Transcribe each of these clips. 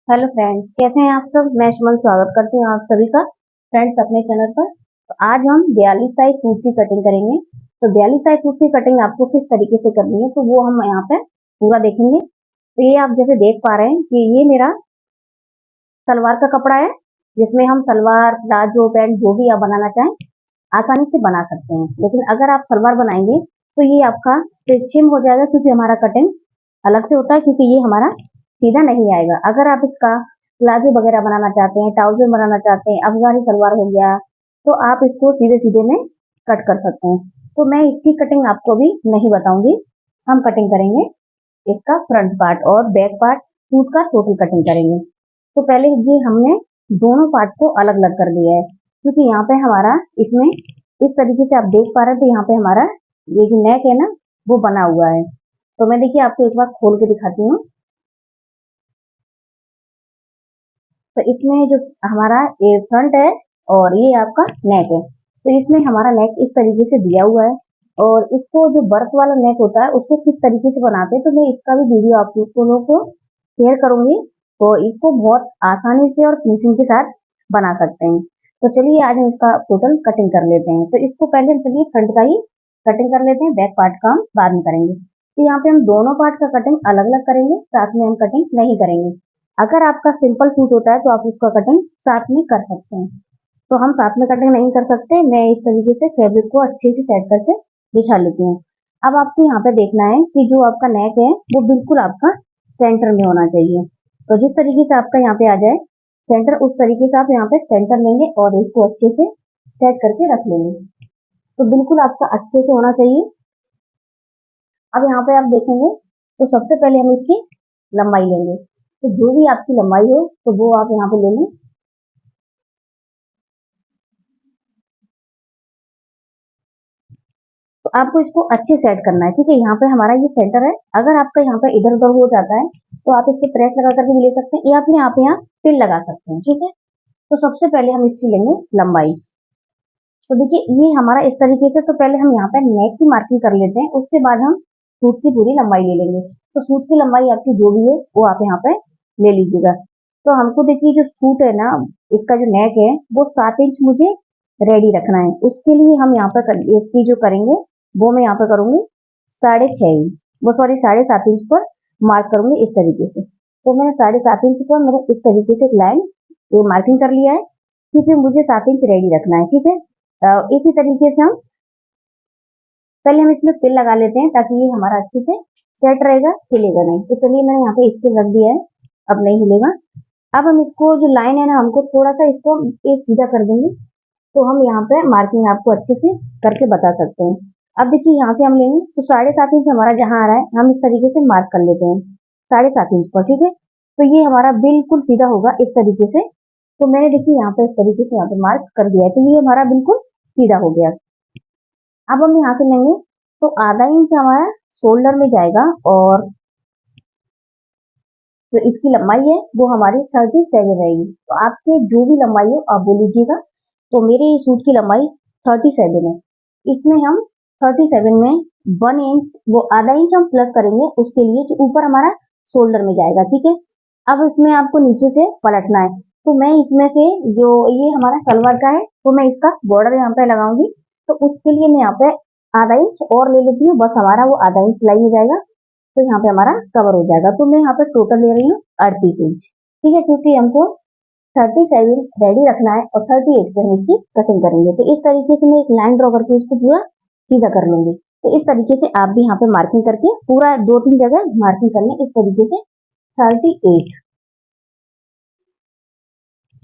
Hello friends, कैसे हैं आप सब। मैं सुमन स्वागत करती हूँ आप सभी का फ्रेंड्स अपने चैनल पर। तो आज हम 42 साइज सूट की कटिंग करेंगे। तो 42 साइज सूट की कटिंग आपको किस तरीके से करनी है तो वो हम यहाँ पे पूरा देखेंगे। तो ये आप जैसे देख पा रहे हैं कि ये मेरा सलवार का कपड़ा है, जिसमें हम सलवार प्लाजो पैंट जो भी आप बनाना चाहें आसानी से बना सकते हैं। लेकिन अगर आप सलवार बनाएंगे तो ये आपका तिरछेम हो जाएगा, क्योंकि हमारा कटिंग अलग से होता है, क्योंकि ये हमारा सीधा नहीं आएगा। अगर आप इसका प्लाजो वगैरह बनाना चाहते हैं, ट्राउजर बनाना चाहते हैं, अफगानी सलवार हो गया, तो आप इसको सीधे सीधे में कट कर सकते हैं। तो मैं इसकी कटिंग आपको भी नहीं बताऊंगी। हम कटिंग करेंगे इसका फ्रंट पार्ट और बैक पार्ट, सूट का टोटल कटिंग करेंगे। तो पहले ये हमने दोनों पार्ट को अलग अलग कर दिया है, क्योंकि यहाँ पे हमारा इसमें इस तरीके से आप देख पा रहे हैं। तो यहाँ पे हमारा ये जो नेक है ना, वो बना हुआ है। तो मैं देखिए आपको एक बार खोल के दिखाती हूँ। तो इसमें जो हमारा ये फ्रंट है और ये आपका नेक है, तो इसमें हमारा नेक इस तरीके से दिया हुआ है। और इसको जो बर्थ वाला नेक होता है उसको किस तरीके से बनाते हैं, तो मैं इसका भी वीडियो आप लोगों को शेयर करूंगी। तो इसको बहुत आसानी से और फिनिशिंग के साथ बना सकते हैं। तो चलिए आज हम इसका टोटल कटिंग कर लेते हैं। तो इसको पहले हम चलिए फ्रंट का ही कटिंग कर लेते हैं, बैक पार्ट का हम बाद में करेंगे। तो यहाँ पे हम दोनों पार्ट का कटिंग अलग अलग करेंगे, साथ में हम कटिंग नहीं करेंगे। अगर आपका सिंपल सूट होता है तो आप उसका कटिंग साथ में कर सकते हैं। तो हम साथ में कटिंग नहीं कर सकते। मैं इस तरीके से फैब्रिक को अच्छे से सेट करके बिछा लेती हूँ। अब आपको यहाँ पे देखना है कि जो आपका नेक है वो बिल्कुल आपका सेंटर में होना चाहिए। तो जिस तरीके से आपका यहाँ पे आ जाए सेंटर, उस तरीके से आप यहाँ पे सेंटर लेंगे और इसको अच्छे से सेट करके रख लेंगे। तो बिल्कुल आपका अच्छे से होना चाहिए। अब यहाँ पे आप देखेंगे तो सबसे पहले हम इसकी लंबाई लेंगे। तो जो भी आपकी लंबाई हो तो वो आप यहाँ पे ले लें। तो आपको इसको अच्छे सेट करना है, ठीक है। यहाँ पे हमारा ये सेंटर है। अगर आपका यहाँ पे इधर उधर हो जाता है तो आप इसको प्रेस लगा करके भी ले सकते हैं, या फिर आप यहाँ पिन लगा सकते हैं, ठीक है। तो सबसे पहले हम इसकी लेंगे लंबाई। तो देखिए ये हमारा इस तरीके से, तो पहले हम यहाँ पे नेक की मार्किंग कर लेते हैं, उसके बाद हम सूट की पूरी लंबाई ले लेंगे। तो सूट की लंबाई आपकी जो भी है वो आप यहाँ पे ले लीजिएगा। तो हमको देखिए जो सूट है ना, इसका जो नेक है वो 7 इंच मुझे रेडी रखना है। उसके लिए हम यहाँ पर इसकी जो करेंगे वो मैं यहाँ पे करूंगी 6.5 इंच, वो सॉरी 7.5 इंच पर मार्क करूंगी इस तरीके से। तो मैंने 7.5 इंच पर मैंने इस तरीके से एक लाइन ये मार्किंग कर लिया है, क्योंकि मुझे 7 इंच रेडी रखना है, ठीक है। इसी तरीके से हम पहले हम इसमें पिन लगा लेते हैं, ताकि ये हमारा अच्छे से सेट रहेगा, हिलेगा नहीं। तो चलिए मैंने यहाँ पे इसको रख दिया है, अब नहीं हिलेगा। अब हम इसको जो लाइन है ना, हमको थोड़ा सा इसको ये सीधा कर देंगे। तो हम यहाँ पे मार्किंग आपको अच्छे से करके बता सकते हैं। अब देखिए यहाँ से हम लेंगे तो 7.5 इंच हमारा जहाँ आ रहा है हम इस तरीके से मार्क कर लेते हैं 7.5 इंच पर, ठीक है। तो ये हमारा बिल्कुल सीधा होगा इस तरीके से। तो मैंने देखिए यहाँ पे इस तरीके से यहाँ पे मार्क कर दिया है, तो ये हमारा बिल्कुल सीधा हो गया। अब हम यहाँ से लेंगे तो आधा इंच हमारा शोल्डर में जाएगा, और जो इसकी लंबाई है वो हमारी 37 रहेगी। तो आपके जो भी लंबाई हो आप बोल लीजिएगा। तो मेरे सूट की लंबाई 37 है। इसमें हम 37 में 1 इंच, वो आधा इंच हम प्लस करेंगे उसके लिए जो ऊपर हमारा शोल्डर में जाएगा, ठीक है। अब इसमें आपको नीचे से पलटना है। तो मैं इसमें से जो ये हमारा सलवार का है तो मैं इसका बॉर्डर यहाँ पे लगाऊंगी। तो उसके लिए मैं यहाँ पे आधा इंच और ले लेती हूँ, बस हमारा वो आधा इंच सिलाई हो जाएगा। तो यहाँ पे हमारा कवर हो जाएगा। तो मैं यहाँ पे टोटल ले रही हूँ 38 इंच, ठीक है, क्योंकि हमको 37 रेडी रखना है और 38 पे हम इसकी कटिंग करेंगे। तो इस तरीके से मैं एक लाइन ड्रॉ करके इसको पूरा सीधा कर लूंगी। तो इस तरीके से आप भी यहाँ पे मार्किंग करके पूरा 2-3 जगह मार्किंग करनी इस तरीके से 38।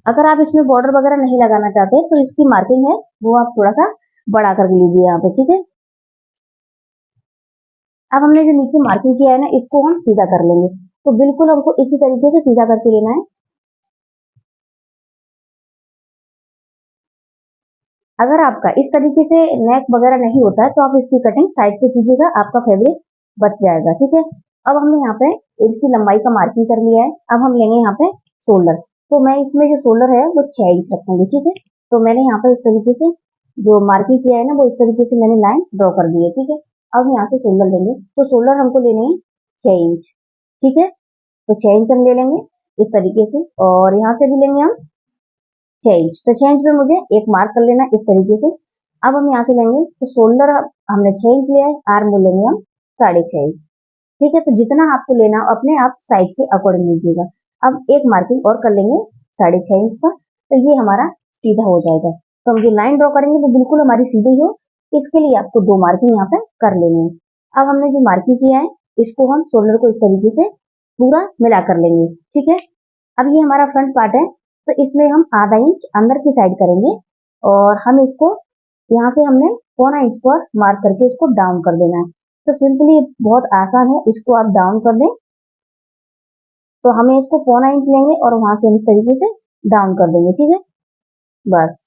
अगर आप इसमें बॉर्डर वगैरह नहीं लगाना चाहते तो इसकी मार्किंग है वो आप थोड़ा सा बढ़ा कर लीजिए यहाँ पे, ठीक है। अब हमने जो नीचे मार्किंग किया है ना, इसको हम सीधा कर लेंगे। तो बिल्कुल हमको इसी तरीके से सीधा करके लेना है। अगर आपका इस तरीके से नेक वगैरह नहीं होता है तो आप इसकी कटिंग साइड से कीजिएगा, आपका फैब्रिक बच जाएगा, ठीक है। अब हमने यहाँ पे इसकी लंबाई का मार्किंग कर लिया है। अब हम लेंगे यहाँ पे शोल्डर। तो मैं इसमें जो शोल्डर है वो 6 इंच रखूंगी, ठीक है। तो मैंने यहाँ पे इस तरीके से जो मार्किंग किया है ना, वो इस तरीके से मैंने लाइन ड्रॉ कर दी है, ठीक है। अब यहाँ से शोल्डर लेंगे, तो शोल्डर हमको लेने हैं 6 इंच, ठीक है। तो 6 इंच हम ले लेंगे। इस तरीके से, और यहाँ से भी लेंगे हम 6 इंच। तो 6 इंच पे मुझे एक मार्क कर लेना इस तरीके से। अब हम यहाँ से लेंगे, तो शोल्डर हमने 6 इंच लिया है, आर्म लेंगे हम 6.5 इंच। ठीक है, तो जितना आपको लेना हो अपने आप साइज के अकॉर्डिंग लीजिएगा। अब एक मार्किंग और कर लेंगे 6.5 इंच का, तो ये हमारा सीधा हो जाएगा। तो हम जो लाइन ड्रॉ करेंगे तो बिल्कुल हमारी सीधी हो, इसके लिए आपको 2 मार्किंग यहाँ पे कर लेनी है। अब हमने जो मार्किंग किया है, इसको हम शोल्डर को इस तरीके से पूरा मिला कर लेंगे। ठीक है, अब ये हमारा फ्रंट पार्ट है, तो इसमें हम आधा इंच अंदर की साइड करेंगे, और हम इसको यहाँ से हमने 1/4 इंच पर मार्क करके इसको डाउन कर देना है। तो सिंपली बहुत आसान है, इसको आप डाउन कर दें। तो हमें इसको 1/4 इंच लेंगे और वहां से हम इस तरीके से डाउन कर देंगे। ठीक है, बस।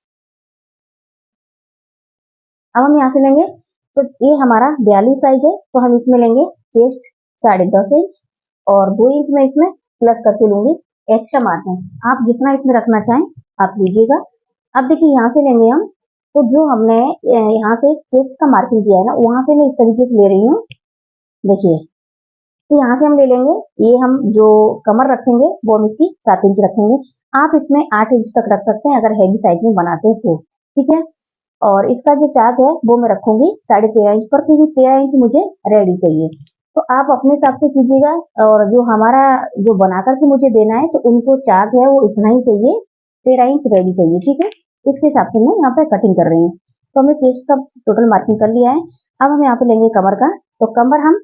अब हम यहाँ से लेंगे, तो ये हमारा 42 साइज है, तो हम इसमें लेंगे चेस्ट 10.5 इंच, और 2 इंच में इसमें प्लस करके लूंगी एक्स्ट्रा मार्जिन। आप जितना इसमें रखना चाहें आप लीजिएगा। अब देखिए यहाँ से लेंगे हम, तो जो हमने यहाँ से चेस्ट का मार्किंग किया है ना, वहां से मैं इस तरीके से ले रही हूँ। देखिए, तो यहाँ से हम ले लेंगे, ये हम जो कमर रखेंगे वो हम इसकी 7 इंच रखेंगे। आप इसमें 8 इंच तक रख सकते हैं अगर हैवी साइज में बनाते हैं तो। ठीक है, और इसका जो चाक है वो मैं रखूंगी 13.5 इंच पर, क्योंकि 13 इंच मुझे रेडी चाहिए। तो आप अपने हिसाब से कीजिएगा, और जो हमारा जो बना करके मुझे देना है, तो उनको चाक है वो इतना ही चाहिए, 13 इंच रेडी चाहिए। ठीक है, इसके हिसाब से मैं यहाँ पे कटिंग कर रही हूँ। तो हमने चेस्ट का टोटल मार्किंग कर लिया है। अब हम यहाँ पे लेंगे कमर का, तो कमर हम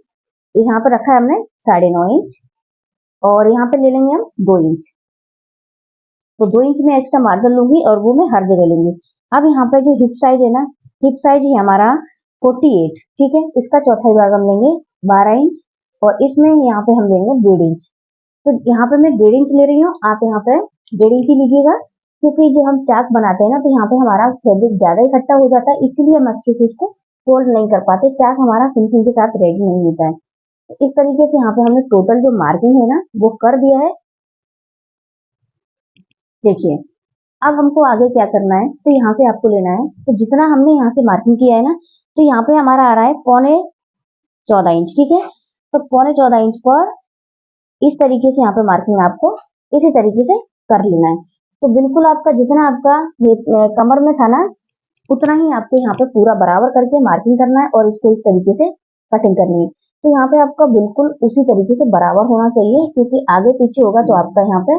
यहाँ पे रखा है हमने 9.5 इंच, और यहाँ पे ले लेंगे हम 2 इंच। तो 2 इंच में एक्स्ट्रा मार्जिन लूंगी और वो मैं हर जगह लूंगी। अब यहाँ पे जो हिप साइज है ना, हिप साइज है हमारा 48। ठीक है, इसका चौथाई भाग हम लेंगे 12 इंच, और इसमें यहाँ पे हम लेंगे 1.5 इंच। तो यहाँ पे मैं 1.5 इंच ले रही हूँ, आप यहाँ पे 1.5 इंच ही लीजिएगा, क्योंकि जो हम चाक बनाते हैं ना, तो यहाँ पे हमारा फैब्रिक ज्यादा इकट्ठा हो जाता है, इसीलिए हम अच्छे से उसको फोल्ड नहीं कर पाते, चाक हमारा फिनिशिंग के साथ रेडी नहीं होता है। तो इस तरीके से यहाँ पे हमने टोटल जो मार्किंग है ना वो कर दिया है। देखिए, अब हमको आगे क्या करना है, तो यहाँ से आपको लेना है, तो जितना हमने यहाँ से मार्किंग किया है ना, तो यहाँ पे हमारा आ रहा है 14.25 इंच। ठीक है, तो 14.25 इंच पर इस तरीके से यहाँ पे मार्किंग आपको इसी तरीके से कर लेना है। तो बिल्कुल आपका जितना आपका ये कमर में था ना, उतना ही आपको यहाँ पे पूरा बराबर करके मार्किंग करना है, और इसको इस तरीके से कटिंग करनी है। तो यहाँ पे आपका बिल्कुल उसी तरीके से बराबर होना चाहिए, क्योंकि आगे पीछे होगा तो आपका यहाँ पे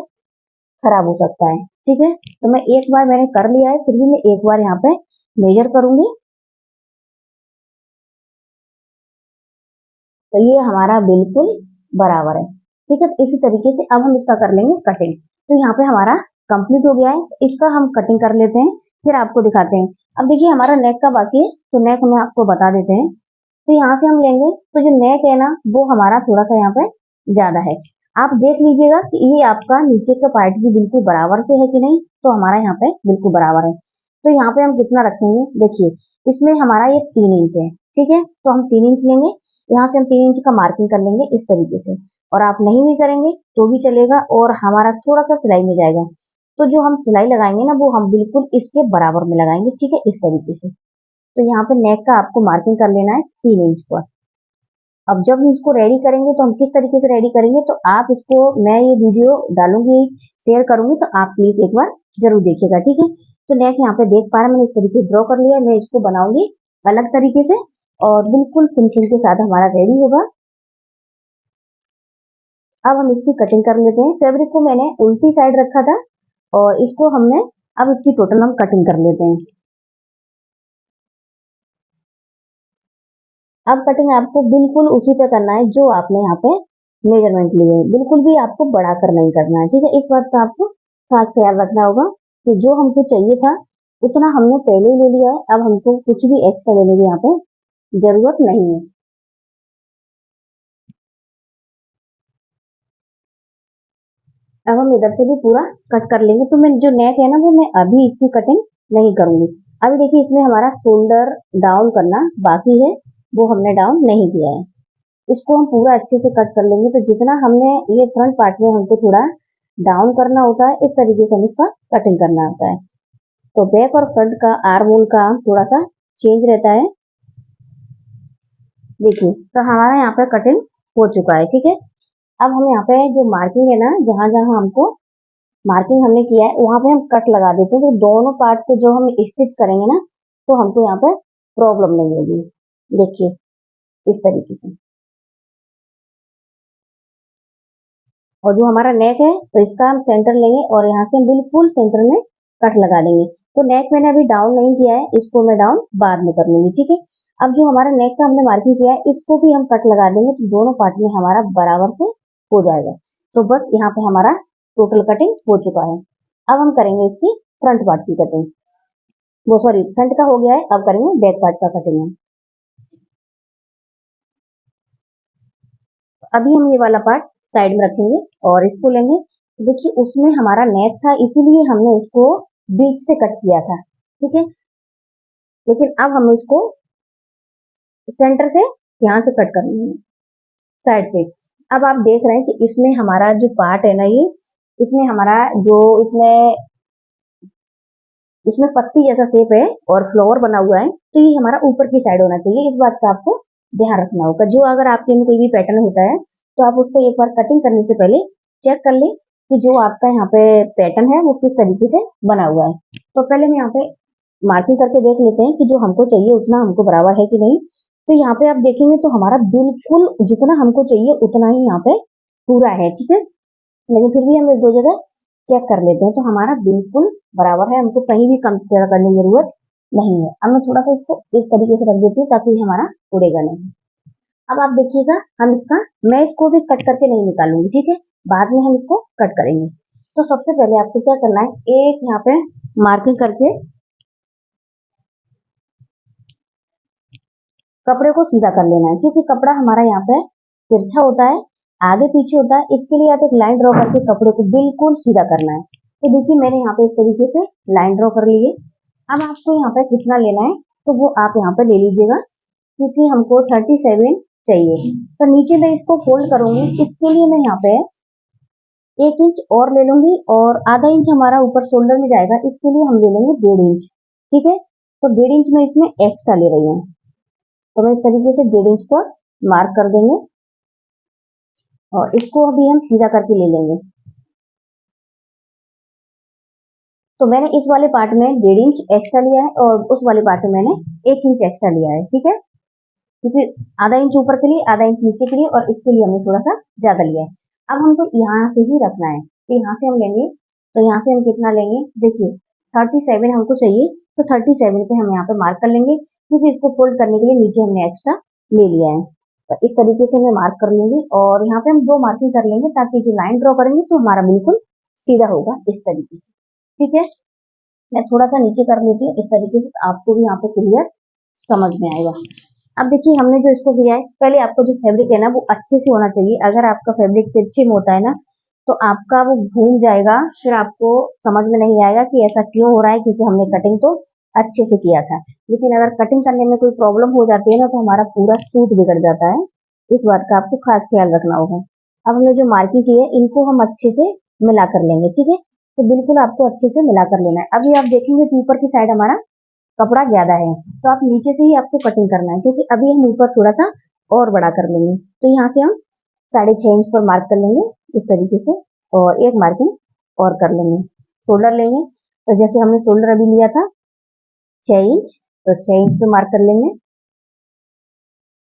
खराब हो सकता है। ठीक है, तो मैं एक बार मैंने कर लिया है, फिर भी मैं एक बार यहाँ पे मेजर करूंगी। तो ये हमारा बिल्कुल बराबर है। ठीक है, तो इसी तरीके से अब हम इसका कर लेंगे कटिंग। तो यहाँ पे हमारा कंप्लीट हो गया है, तो इसका हम कटिंग कर लेते हैं, फिर आपको दिखाते हैं। अब देखिए हमारा नेक का बाकी है, तो नेक में आपको बता देते हैं। तो यहाँ से हम लेंगे, तो जो नेक है ना वो हमारा थोड़ा सा यहाँ पे ज्यादा है। आप देख लीजिएगा कि ये आपका नीचे का पार्ट भी बिल्कुल बराबर से है कि नहीं। तो हमारा यहाँ पे बिल्कुल बराबर है। तो यहाँ पे हम कितना रखेंगे, देखिए इसमें हमारा ये 3 इंच है। ठीक है, तो हम 3 इंच लेंगे, यहाँ से हम 3 इंच का मार्किंग कर लेंगे इस तरीके से। और आप नहीं भी करेंगे तो भी चलेगा, और हमारा थोड़ा सा सिलाई में जाएगा। तो जो हम सिलाई लगाएंगे ना वो हम बिल्कुल इसके बराबर में लगाएंगे। ठीक है, इस तरीके से। तो यहाँ पे नेक का आपको मार्किंग कर लेना है 3 इंच पर। अब जब हम इसको रेडी करेंगे तो हम किस तरीके से रेडी करेंगे, तो आप इसको, मैं ये वीडियो डालूंगी, शेयर करूंगी, तो आप प्लीज एक बार जरूर देखिएगा। ठीक है, तो नेक यहाँ पे देख पा रहे हैं, मैंने इस तरीके ड्रॉ कर लिया है। मैं इसको बनाऊंगी अलग तरीके से, और बिल्कुल फिनिशिंग के साथ हमारा रेडी होगा। अब हम इसकी कटिंग कर लेते हैं। फैब्रिक को मैंने उल्टी साइड रखा था, और इसको हमने अब इसकी टोटल हम कटिंग कर लेते हैं। अब कटिंग आपको बिल्कुल उसी पे करना है जो आपने यहाँ पे मेजरमेंट लिए है, बिल्कुल भी आपको बढ़ाकर नहीं करना है। ठीक है, इस बात का आपको खास ख्याल रखना होगा कि जो हमको चाहिए था उतना हमने पहले ही ले लिया है, अब हमको कुछ भी एक्स्ट्रा लेने की यहाँ पे जरूरत नहीं है। अब हम इधर से भी पूरा कट कर लेंगे। तो मैं जो नेक है ना वो मैं अभी इसकी कटिंग नहीं करूंगी। अभी देखिए इसमें हमारा शोल्डर डाउन करना बाकी है, वो हमने डाउन नहीं किया है। इसको हम पूरा अच्छे से कट कर लेंगे। तो जितना हमने ये फ्रंट पार्ट में हमको थोड़ा डाउन करना होता है, इस तरीके से हम इसका कटिंग करना होता है। तो बैक और फ्रंट का आर्म होल का थोड़ा सा चेंज रहता है। देखिए, तो हमारा यहाँ पर कटिंग हो चुका है। ठीक है, अब हम यहाँ पे जो मार्किंग है ना, जहाँ जहाँ हमको मार्किंग हमने किया है वहां पे हम कट लगा देते हैं, तो दोनों पार्ट को जो हम स्टिच करेंगे ना, तो हमको यहाँ पे प्रॉब्लम नहीं होगी। देखिए इस तरीके से। और जो हमारा नेक है तो इसका हम सेंटर लेंगे और यहाँ से हम बिल्कुल सेंटर में कट लगा देंगे। तो नेक मैंने अभी डाउन नहीं किया है, इसको मैं डाउन बाद में कर लूंगी, ठीक है। अब जो हमारा नेक का हमने मार्किंग किया है इसको भी हम कट लगा देंगे, तो दोनों पार्ट में हमारा बराबर से हो जाएगा। तो बस यहाँ पे हमारा टोटल कटिंग हो चुका है। अब हम करेंगे इसकी फ्रंट पार्ट की कटिंग। वो सॉरी, फ्रंट का हो गया है, अब करेंगे बैक पार्ट का कटिंग है। अभी हम ये वाला पार्ट साइड में रखेंगे और इसको लेंगे। देखिए उसमें हमारा नेक था, इसीलिए हमने उसको बीच से कट किया था, ठीक है। लेकिन अब हम इसको सेंटर से यहाँ से कट करेंगे, साइड से। अब आप देख रहे हैं कि इसमें हमारा जो पार्ट है ना, ये इसमें हमारा जो इसमें पत्ती जैसा शेप है और फ्लावर बना हुआ है, तो ये हमारा ऊपर की साइड होना चाहिए। इस बात का आपको ध्यान रखना होगा। जो अगर आपके में कोई भी पैटर्न होता है तो आप उसको एक बार कटिंग करने से पहले चेक कर लें कि जो आपका यहाँ पे पैटर्न है वो किस तरीके से बना हुआ है। तो पहले हम यहाँ पे मार्किंग करके देख लेते हैं कि जो हमको चाहिए उतना हमको बराबर है कि नहीं। तो यहाँ पे आप देखेंगे तो हमारा बिल्कुल जितना हमको चाहिए उतना ही यहाँ पे पूरा है, ठीक है। लेकिन फिर भी हम एक दो जगह चेक कर लेते हैं, तो हमारा बिल्कुल बराबर है, हमको कहीं भी कम ज्यादा करने की जरूरत नहीं है। अब मैं थोड़ा सा इसको इस तरीके से रख देती हूँ ताकि हमारा उड़ेगा नहीं। अब आप देखिएगा हम इसका, मैं इसको भी कट करके नहीं निकालूंगी, ठीक है, बाद में हम इसको कट करेंगे। तो सबसे पहले आपको क्या करना है, एक यहाँ पे मार्किंग करके कपड़े को सीधा कर लेना है, क्योंकि कपड़ा हमारा यहाँ पे तिरछा होता है, आगे पीछे होता है, इसके लिए आप एक लाइन ड्रॉ करके कपड़े को बिल्कुल सीधा करना है। तो देखिए मैंने यहाँ पे इस तरीके से लाइन ड्रॉ कर ली है। अब आपको यहाँ पे कितना लेना है तो वो आप यहाँ पे ले लीजिएगा, क्योंकि हमको 37 चाहिए। तो नीचे मैं इसको फोल्ड करूंगी, इसके लिए मैं यहाँ पे 1 इंच और ले लूंगी और आधा इंच हमारा ऊपर शोल्डर में जाएगा, इसके लिए हम ले लेंगे 1.5 इंच, ठीक है। तो 1.5 इंच में इसमें एक्स्ट्रा ले रही हूँ, तो मैं इस तरीके से 1.5 इंच पर मार्क कर देंगे और इसको अभी हम सीधा करके ले लेंगे। तो मैंने इस वाले पार्ट में 1.5 इंच एक्स्ट्रा लिया है और उस वाले पार्ट में मैंने 1 इंच एक्स्ट्रा लिया है, ठीक है। क्योंकि आधा इंच ऊपर के लिए, आधा इंच नीचे के लिए, और इसके लिए हमने थोड़ा सा ज्यादा लिया है। अब हमको यहाँ से ही रखना है, तो यहाँ से हम लेंगे, तो यहाँ से हम कितना लेंगे, देखिए 37 हमको चाहिए, तो 37 पे हम यहाँ पे मार्क कर लेंगे, क्योंकि इसको फोल्ड करने के लिए नीचे हमने एक्स्ट्रा ले लिया है। तो इस तरीके से मैं मार्क कर लूंगी और यहाँ पे हम 2 मार्किंग कर लेंगे, ताकि जो लाइन ड्रॉ करेंगे तो हमारा बिल्कुल सीधा होगा इस तरीके से, ठीक है। मैं थोड़ा सा नीचे कर लेती हूँ इस तरीके से, तो आपको भी यहाँ पे क्लियर समझ में आएगा। अब देखिए हमने जो इसको किया है, पहले आपको जो फैब्रिक है ना वो अच्छे से होना चाहिए। अगर आपका फैब्रिक तिरछे में होता है ना, तो आपका वो घूम जाएगा, फिर आपको समझ में नहीं आएगा कि ऐसा क्यों हो रहा है, क्योंकि हमने कटिंग तो अच्छे से किया था। लेकिन अगर कटिंग करने में कोई प्रॉब्लम हो जाती है ना, तो हमारा पूरा सूट बिगड़ जाता है। इस बात का आपको खास ख्याल रखना होगा। अब हमने जो मार्किंग की है इनको हम अच्छे से मिला कर लेंगे, ठीक है। तो बिल्कुल आपको अच्छे से मिला कर लेना है। अभी आप देखेंगे कि ऊपर की साइड हमारा कपड़ा ज्यादा है, तो आप नीचे से ही आपको कटिंग करना है, क्योंकि अभी हम ऊपर थोड़ा सा और बड़ा कर लेंगे। तो यहाँ से हम 6.5 इंच पर मार्क कर लेंगे इस तरीके से, और एक मार्किंग और कर लेंगे। शोल्डर लेंगे, तो जैसे हमने शोल्डर अभी लिया था 6 इंच, तो 6 इंच पे मार्क कर लेंगे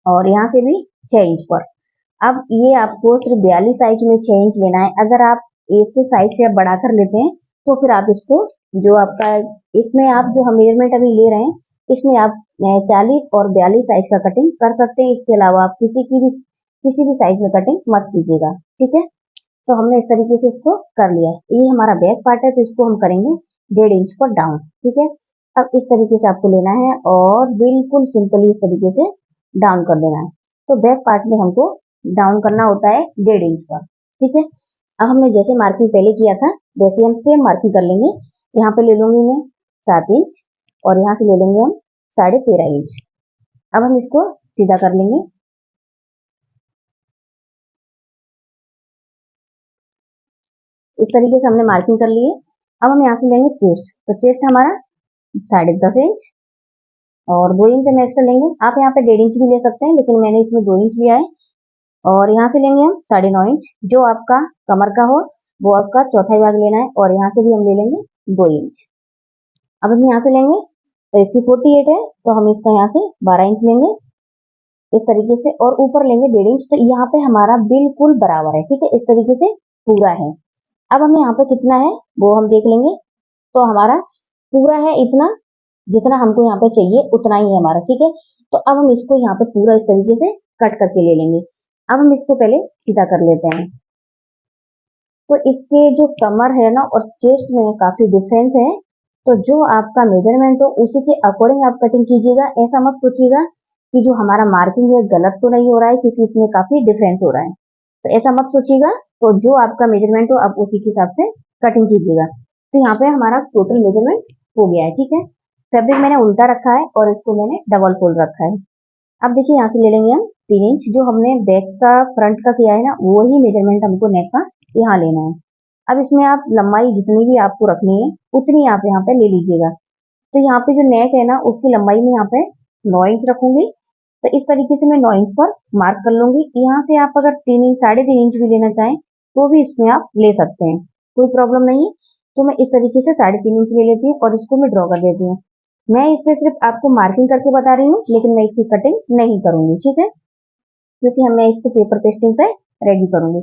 और यहाँ से भी 6 इंच पर। अब ये आपको सिर्फ 42 साइज में 6 इंच लेना है। अगर आप इससे साइज से आप बढ़ा कर लेते हैं तो फिर आप इसको, जो आपका इसमें आप जो हम मेजरमेंट अभी ले रहे हैं, इसमें आप 40 और 42 साइज का कटिंग कर सकते हैं। इसके अलावा आप किसी भी साइज में कटिंग मत कीजिएगा, ठीक है। तो हमने इस तरीके से इसको कर लिया है। ये हमारा बैक पार्ट है, तो इसको हम करेंगे 1.5 इंच पर डाउन, ठीक है। अब इस तरीके से आपको लेना है और बिल्कुल सिंपली इस तरीके से डाउन कर देना है। तो बैक पार्ट में हमको डाउन करना होता है 1.5 इंच पर, ठीक है। अब हमने जैसे मार्किंग पहले किया था वैसे हम सेम मार्किंग कर लेंगे। यहाँ पे ले लूंगी मैं 7 इंच और यहाँ से ले लेंगे हम 13.5 इंच। अब हम इसको सीधा कर लेंगे। इस तरीके से हमने मार्किंग कर ली है। अब हम यहाँ से लेंगे चेस्ट, तो चेस्ट हमारा 10.5 इंच और 2 इंच हम एक्स्ट्रा लेंगे। आप यहाँ पे 1.5 इंच भी ले सकते हैं, लेकिन मैंने इसमें 2 इंच लिया है। और यहाँ से लेंगे हम 9.5 इंच, जो आपका कमर का हो वो उसका चौथाई भाग लेना है, और यहाँ से भी हम ले लेंगे 2 इंच। अब हम यहाँ से लेंगे, तो इसकी 48 है तो हम इसका यहाँ से 12 इंच लेंगे इस तरीके से, और ऊपर लेंगे 1.5 इंच। तो यहाँ पे हमारा बिल्कुल बराबर है, ठीक है, इस तरीके से पूरा है। अब हमें यहाँ पे कितना है वो हम देख लेंगे। तो हमारा पूरा है इतना, जितना हमको यहाँ पे चाहिए उतना ही है हमारा, ठीक है। तो अब हम इसको यहाँ पे पूरा इस तरीके से कट करके ले लेंगे। अब हम इसको पहले सीधा कर लेते हैं। तो इसके जो कमर है ना और चेस्ट में काफी डिफरेंस है, तो जो आपका मेजरमेंट हो उसी के अकॉर्डिंग आप कटिंग कीजिएगा। ऐसा मत सोचिएगा कि जो हमारा मार्किंग है गलत तो नहीं हो रहा है, क्योंकि इसमें काफी डिफरेंस हो रहा है, तो ऐसा मत सोचिएगा। तो जो आपका मेजरमेंट हो आप उसी के हिसाब से कटिंग कीजिएगा। तो यहाँ पे हमारा टोटल मेजरमेंट हो गया है, ठीक है। फैब्रिक मैंने उल्टा रखा है और इसको मैंने डबल फोल्ड रखा है। अब देखिए यहाँ से ले लेंगे हम 3 इंच, जो हमने बैक का फ्रंट का किया है ना वही मेजरमेंट हमको नेक का यहाँ लेना है। अब इसमें आप लंबाई जितनी भी आपको रखनी है उतनी आप यहाँ पे ले लीजिएगा। तो यहाँ पे जो नेक है ना उसकी लंबाई में यहाँ पे 9 इंच रखूंगी। तो इस तरीके से मैं 9 इंच पर मार्क कर लूंगी। यहाँ से आप अगर 3 इंच 3.5 इंच भी लेना चाहें तो भी इसमें आप ले सकते हैं, कोई प्रॉब्लम नहीं है। तो मैं इस तरीके से 3.5 इंच ले लेती हूँ और इसको मैं ड्रॉ कर देती हूँ। मैं इसमें सिर्फ आपको मार्किंग करके बता रही हूँ, लेकिन मैं इसकी कटिंग नहीं करूंगी, ठीक है, क्योंकि मैं इसको पेपर पेस्टिंग पे रेडी करूंगी।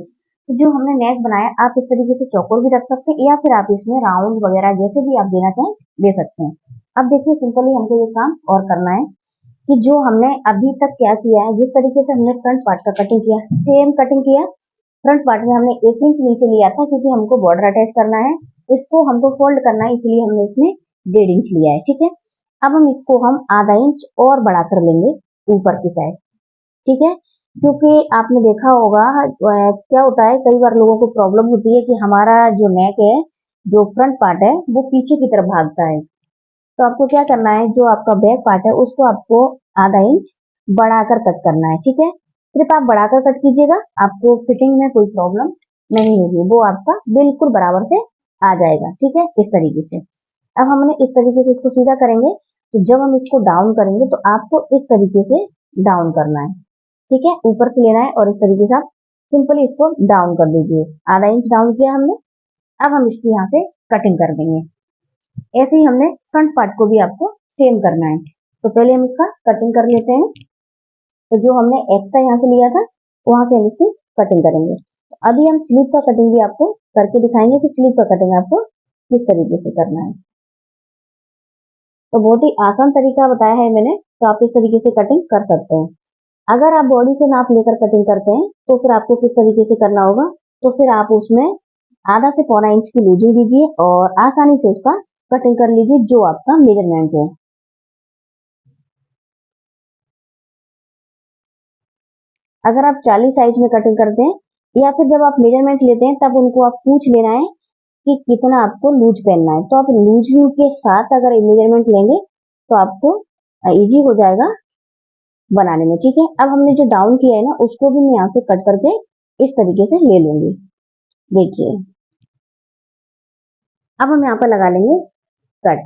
तो जो हमने नेक बनाया आप इस तरीके से चौकोर भी रख सकते हैं, या फिर आप इसमें राउंड वगैरह जैसे भी आप देना चाहें दे सकते हैं। अब देखिए सिंपली हमको ये काम और करना है कि जो हमने अभी तक क्या किया है, जिस तरीके से हमने फ्रंट पार्ट का कटिंग किया सेम कटिंग किया। फ्रंट पार्ट में हमने 1 इंच नीचे लिया था क्योंकि हमको बॉर्डर अटैच करना है, इसको हमको फोल्ड करना है, इसलिए हमने इसमें 1.5 इंच लिया है, ठीक है। अब हम इसको हम आधा इंच और बढ़ाकर लेंगे ऊपर की साइड, ठीक है। क्योंकि आपने देखा होगा क्या होता है, कई बार लोगों को प्रॉब्लम होती है कि हमारा जो नेक है, जो फ्रंट पार्ट है वो पीछे की तरफ भागता है। तो आपको क्या करना है, जो आपका बैक पार्ट है उसको आपको आधा इंच बढ़ाकर कट करना है, ठीक है। सिर्फ आप बढ़ाकर कट कीजिएगा, आपको फिटिंग में कोई प्रॉब्लम नहीं होगी, वो आपका बिल्कुल बराबर से आ जाएगा, ठीक है, इस तरीके से। अब हमने इस तरीके से इसको सीधा करेंगे, तो जब हम इसको डाउन करेंगे तो आपको इस तरीके से डाउन करना है, ठीक है, ऊपर से लेना है और इस तरीके से आप सिंपली इसको डाउन कर दीजिए। आधा इंच डाउन किया हमने। अब हम इसकी यहाँ से कटिंग कर देंगे। ऐसे ही हमने फ्रंट पार्ट को भी आपको सेम करना है। तो पहले हम इसका कटिंग कर लेते हैं। तो जो हमने एक्स्ट्रा यहाँ से लिया था वहां से हम इसकी कटिंग करेंगे। तो अभी हम स्लीव का कटिंग भी आपको करके दिखाएंगे कि स्लीव का कटिंग आपको किस तरीके से करना है। तो बहुत ही आसान तरीका बताया है मैंने, तो आप इस तरीके से कटिंग कर सकते हैं। अगर आप बॉडी से नाप लेकर कटिंग करते हैं तो फिर आपको किस तरीके से करना होगा, तो फिर आप उसमें आधा से पौना इंच की लूजिंग दीजिए और आसानी से उसका कटिंग कर लीजिए जो आपका मेजरमेंट है। अगर आप 40 साइज में कटिंग करते हैं या फिर जब आप मेजरमेंट लेते हैं तब उनको आप पूछ लेना है कि कितना आपको लूज पहनना है। तो आप लूज के साथ अगर मेजरमेंट लेंगे तो आपको इजी हो जाएगा बनाने में, ठीक है। अब हमने जो डाउन किया है ना उसको भी मैं यहाँ से कट करके इस तरीके से ले लूंगी। देखिए अब हम यहाँ पर लगा लेंगे कट,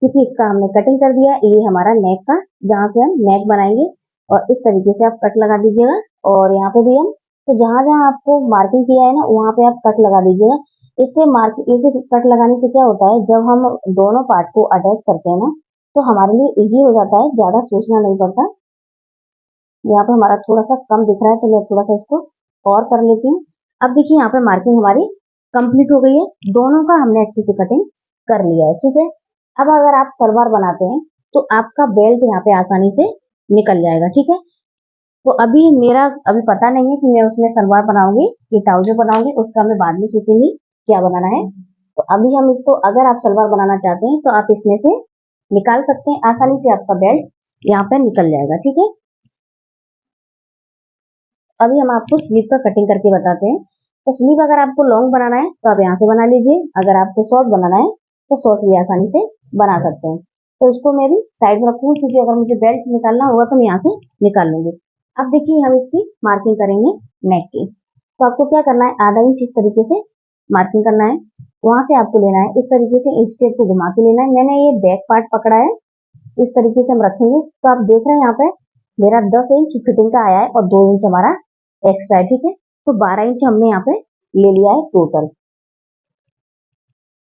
क्योंकि इसका हमने कटिंग कर दिया। ये हमारा नेक का जहां से हम नेक बनाएंगे, और इस तरीके से आप कट लगा दीजिएगा। और यहाँ पे भी हम तो जहां जहां आपको मार्किंग किया है ना वहां पे आप कट लगा दीजिएगा। इसे कट लगाने से क्या होता है, जब हम दोनों पार्ट को अटैच करते हैं ना तो हमारे लिए इजी हो जाता है, ज्यादा सोचना नहीं पड़ता। यहाँ पे हमारा थोड़ा सा कम दिख रहा है तो मैं थोड़ा सा इसको और कर लेती हूँ। अब देखिए यहाँ पे मार्किंग हमारी कंप्लीट हो गई है, दोनों का हमने अच्छे से कटिंग कर लिया है, ठीक है। अब अगर आप सलवार बनाते हैं तो आपका बेल्ट यहाँ पे आसानी से निकल जाएगा, ठीक है। तो अभी मेरा अभी पता नहीं है कि मैं उसमें सलवार बनाऊंगी कि ट्राउजर बनाऊंगी, उसका मैं बाद में सोचूंगी क्या बनाना है। तो अभी हम इसको, अगर आप सलवार बनाना चाहते हैं तो आप इसमें से निकाल सकते हैं, आसानी से आपका बेल्ट यहाँ पे निकल जाएगा, ठीक है। अभी हम आपको स्लीव का कटिंग करके बताते हैं। तो स्लीव अगर आपको लॉन्ग बनाना है तो आप यहाँ से बना लीजिए, अगर आपको शॉर्ट बनाना है तो शॉर्ट भी आसानी से बना सकते हैं। तो इसको मैं भी साइड में रखूंगी, क्योंकि अगर मुझे बेल्ट निकालना होगा तो मैं यहाँ से निकाल लूंगी। अब देखिए हम इसकी मार्किंग करेंगे नेक की। तो आपको क्या करना है, आधा इंच इस तरीके से मार्किंग करना है। वहां से आपको लेना है इस तरीके से इंच टेप को घुमा के लेना है। मैंने ये बैक पार्ट पकड़ा है, इस तरीके से हम रखेंगे। तो आप देख रहे हैं यहाँ पे मेरा 10 इंच फिटिंग का आया है और 2 इंच हमारा एक्स्ट्रा है, ठीक है। तो 12 इंच हमने यहाँ पे ले लिया है टोटल।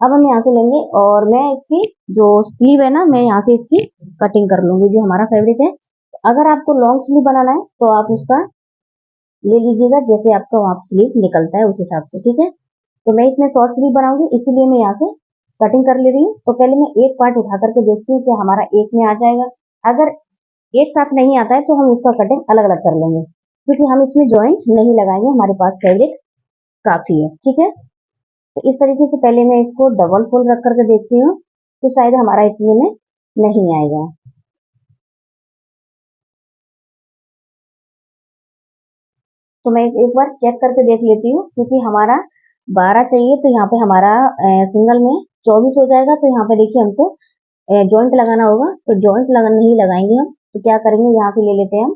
अब हम यहाँ से लेंगे और मैं इसकी जो स्लीव है ना, मैं यहाँ से इसकी कटिंग कर लूंगी, जो हमारा फैब्रिक है। अगर आपको लॉन्ग स्लीव बनाना है तो आप उसका ले लीजिएगा, जैसे आपका वहाँ स्लीव निकलता है उस हिसाब से, ठीक है। तो मैं इसमें शॉर्ट स्लीव बनाऊंगी, इसीलिए मैं यहाँ से कटिंग कर ले रही हूँ। तो पहले मैं एक पार्ट उठा करके देखती हूँ कि हमारा एक में आ जाएगा। अगर एक साथ नहीं आता है तो हम उसका कटिंग अलग अलग कर लेंगे, क्योंकि हम इसमें जॉइंट नहीं लगाएंगे, हमारे पास फैब्रिक काफी है, ठीक है। तो इस तरीके से पहले मैं इसको डबल फोल्ड रख करके देखती हूँ, तो शायद हमारा इतने में नहीं आएगा। तो मैं एक बार चेक करके देख लेती हूँ, क्योंकि हमारा 12 चाहिए, तो यहाँ पे हमारा सिंगल में 24 हो जाएगा। तो यहाँ पे देखिए हमको जॉइंट लगाना होगा, तो जॉइंट लगा नहीं लगाएंगे हम, तो क्या करेंगे, यहाँ से ले लेते हैं हम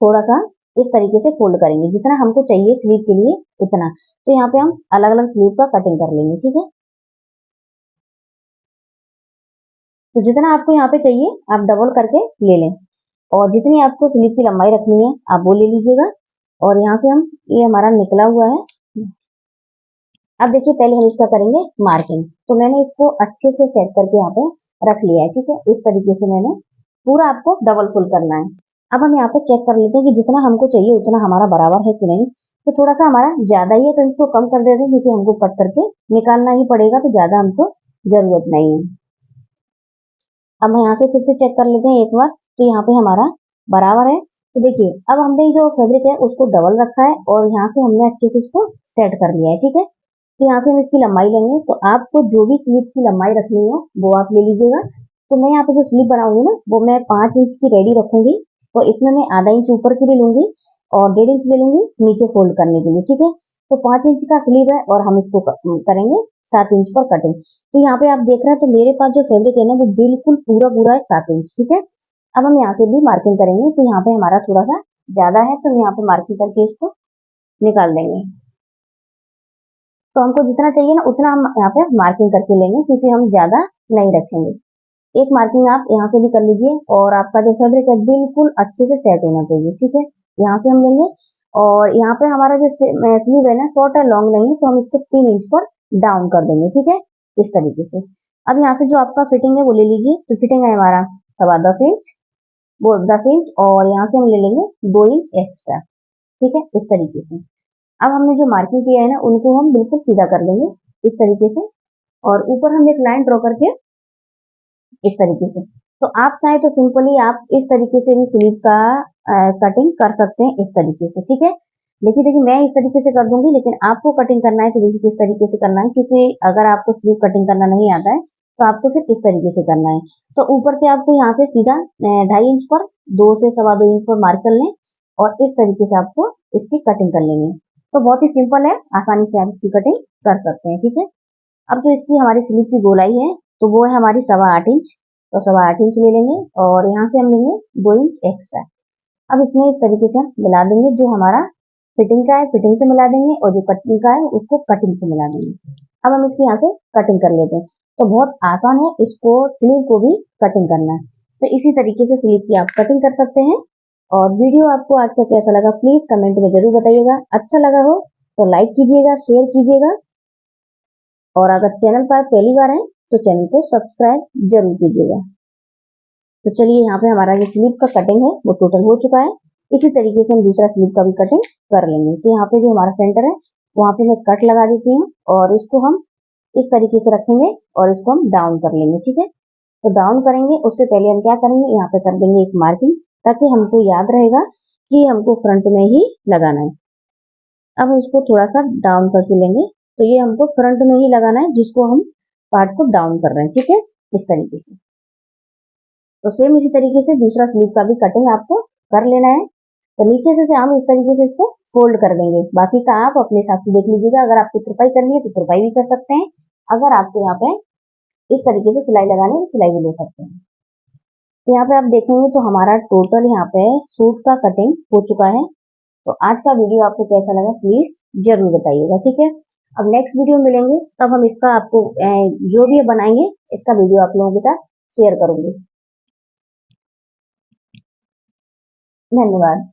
थोड़ा सा इस तरीके से फोल्ड करेंगे, जितना हमको चाहिए स्लीव के लिए उतना। तो यहाँ पे हम अलग अलग स्लीव का कटिंग कर लेंगे, ठीक है। तो जितना आपको यहाँ पे चाहिए आप डबल करके ले लें, और जितनी आपको स्लीव की लंबाई रखनी है आप वो ले लीजिएगा। और यहाँ से हम, ये हमारा निकला हुआ है। अब देखिए पहले हम इसका करेंगे मार्किंग। तो मैंने इसको अच्छे से सेट करके यहाँ पे रख लिया है, ठीक है। इस तरीके से मैंने पूरा आपको डबल फुल करना है। अब हम यहाँ पे चेक कर लेते हैं कि जितना हमको चाहिए उतना हमारा बराबर है कि नहीं। तो थोड़ा सा हमारा ज्यादा ही है, तो इसको कम कर देते हैं, क्योंकि हमको कट करके निकालना ही पड़ेगा, तो ज्यादा हमको जरूरत नहीं है। अब हम यहाँ से फिर से चेक कर लेते हैं एक बार, तो यहाँ पे हमारा बराबर है। तो देखिए अब हमने जो फैब्रिक है उसको डबल रखा है, और यहाँ से हमने अच्छे से उसको सेट कर लिया है, ठीक है। तो यहाँ से हम इसकी लंबाई लेंगे, तो आपको जो भी स्लीव की लंबाई रखनी हो वो आप ले लीजिएगा। तो मैं यहाँ पे जो स्लीव बनाऊंगी ना, वो मैं 5 इंच की रेडी रखूंगी। तो इसमें मैं आधा इंच ऊपर की ले लूंगी और 1.5 इंच ले लूंगी नीचे फोल्ड करने के लिए, ठीक है। तो 5 इंच का स्लीव है और हम इसको करेंगे 7 इंच पर कटिंग। तो यहाँ पे आप देख रहे हैं, तो मेरे पास जो फैब्रिक है ना वो बिल्कुल पूरा पूरा है 7 इंच, ठीक है। अब हम यहाँ से भी मार्किंग करेंगे, तो यहाँ पे हमारा थोड़ा सा ज्यादा है, तो हम यहाँ पे मार्किंग करके इसको निकाल देंगे। तो हमको जितना चाहिए ना उतना हम यहाँ पे मार्किंग करके लेंगे, क्योंकि हम ज्यादा नहीं रखेंगे। एक मार्किंग आप यहाँ से भी कर लीजिए, और आपका जो फैब्रिक है बिल्कुल अच्छे से सेट होना चाहिए, ठीक है। यहाँ से हम लेंगे, और यहाँ पे हमारा जो स्लीव है ना शॉर्ट है, लॉन्ग नहीं है, तो हम इसको 3 इंच पर डाउन कर देंगे, ठीक है, इस तरीके से। अब यहाँ से जो आपका फिटिंग है वो ले लीजिए। तो फिटिंग है हमारा 10.25 इंच, वो 10 इंच, और यहाँ से हम ले लेंगे 2 इंच एक्स्ट्रा, ठीक है, इस तरीके से। अब हमने जो मार्किंग किया है ना उनको हम बिल्कुल सीधा कर लेंगे इस तरीके से, और ऊपर हम एक लाइन ड्रॉ करके इस तरीके से। तो आप चाहे तो सिंपली आप इस तरीके से भी स्लीव का कटिंग कर सकते हैं, इस तरीके से, ठीक है। देखिए देखिए मैं इस तरीके से कर दूंगी, लेकिन आपको कटिंग करना है तो देखिए किस तरीके से करना है, क्योंकि अगर आपको स्लीव कटिंग करना नहीं आता है तो आपको फिर इस तरीके से करना है। तो ऊपर से आपको यहाँ से सीधा 2.5 इंच पर 2 से 2.25 इंच पर मार्क कर लें, और इस तरीके से आपको इसकी कटिंग कर लेंगे। तो बहुत ही सिंपल है, आसानी से आप इसकी कटिंग कर सकते हैं, ठीक है। अब जो इसकी हमारी स्लीव की गोलाई है, तो वो है हमारी 8.25 इंच। तो 8.25 इंच ले लेंगे, और यहाँ से हम लेंगे 2 इंच एक्स्ट्रा। अब इसमें इस तरीके से हम मिला देंगे, जो हमारा फिटिंग का है फिटिंग से मिला देंगे, और जो कटिंग का है उसको कटिंग से मिला देंगे। अब हम इसकी यहाँ से कटिंग कर लेते हैं। तो बहुत आसान है इसको स्लीव को भी कटिंग करना है। तो इसी तरीके से स्लीव की आप कटिंग कर सकते हैं। और वीडियो आपको आज का कैसा लगा प्लीज कमेंट में जरूर बताइएगा। अच्छा लगा हो तो लाइक कीजिएगा, शेयर कीजिएगा, और अगर चैनल पर पहली बार है तो चैनल को सब्सक्राइब जरूर कीजिएगा। तो चलिए यहाँ पे हमारा जो स्लीव का कटिंग है वो टोटल हो चुका है। इसी तरीके से हम दूसरा स्लीव का भी कटिंग कर लेंगे। तो यहाँ पे जो हमारा सेंटर है वहां पे मैं कट लगा देती हूँ, और इसको हम इस तरीके से रखेंगे, और इसको हम डाउन कर लेंगे, ठीक है। तो डाउन करेंगे उससे पहले हम क्या करेंगे, यहाँ पे कर देंगे एक मार्किंग, ताकि हमको याद रहेगा कि हमको फ्रंट में ही लगाना है। अब हम इसको थोड़ा सा डाउन करके लेंगे, तो ये हमको फ्रंट में ही लगाना है जिसको हम पार्ट को डाउन कर रहे हैं, ठीक है, इस तरीके से। तो सेम इसी तरीके से दूसरा स्लीव का भी कटिंग आपको कर लेना है। तो नीचे से हम इस तरीके से इसको फोल्ड कर देंगे, बाकी का आप अपने हिसाब से देख लीजिएगा। अगर आपको तुरपाई करनी है तो तुरपाई भी कर सकते हैं, अगर आपको यहाँ पे इस तरीके से सिलाई लगानी है तो सिलाई भी ले सकते हैं। तो यहाँ पे आप देखेंगे तो हमारा टोटल यहाँ पे सूट का कटिंग हो चुका है। तो आज का वीडियो आपको कैसा लगा प्लीज जरूर बताइएगा, ठीक है। अब नेक्स्ट वीडियो मिलेंगे, तब हम इसका आपको जो भी बनाएंगे इसका वीडियो आप लोगों के साथ शेयर करूंगी। धन्यवाद।